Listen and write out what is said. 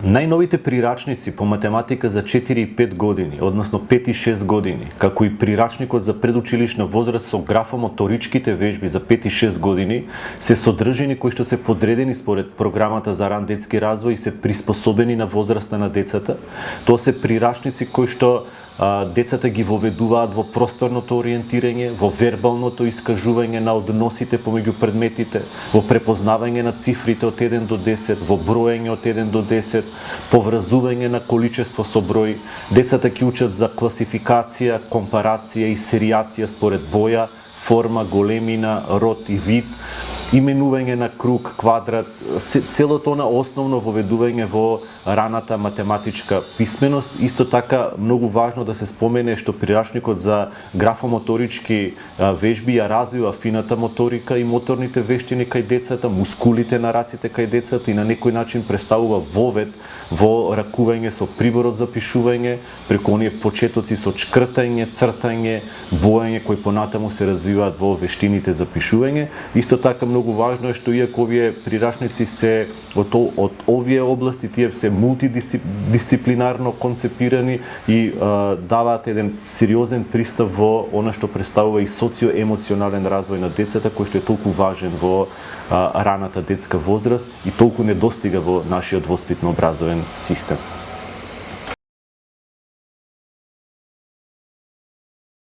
Најновите прирачници по математика за 4 и 5 години, односно 5 и 6 години, како и прирачникот за предучилишна возраст со графомоторичките вежби за 5 и 6 години, се содржини кои што се подредени според програмата за ран детски развој и се приспособени на возраста на децата. Тоа се прирачници кои што децата ги воведуваат во просторното ориентирање, во вербалното искажување на односите помеѓу предметите, во препознавање на цифрите од 1 до 10, во броење од 1 до 10, поврзување на количество со број. Децата ќе учат за класификација, компарација и серијација според боја, форма, големина, род и вид, именување на круг, квадрат, целото на основно воведување во раната математичка писменост. Исто така, многу важно да се спомене што прирачникот за графомоторички вежби ја развива фината моторика и моторните вештини кај децата, мускулите на раците кај децата и на некој начин представува вовед во ракување со приборот за пишување, преку оние почетоци со чкртање, цртање, боење кои понатаму се развиваат во вештините за пишување. Исто така многу важно е што иако овие прирачници се од овие области, тие се мултидисциплинарно концепирани и даваат еден сериозен пристап во она што представува и социоемоционален развој на децата, кој што е толку важен во раната детска возраст и толку недостига во нашиот воспитно-образовен систем.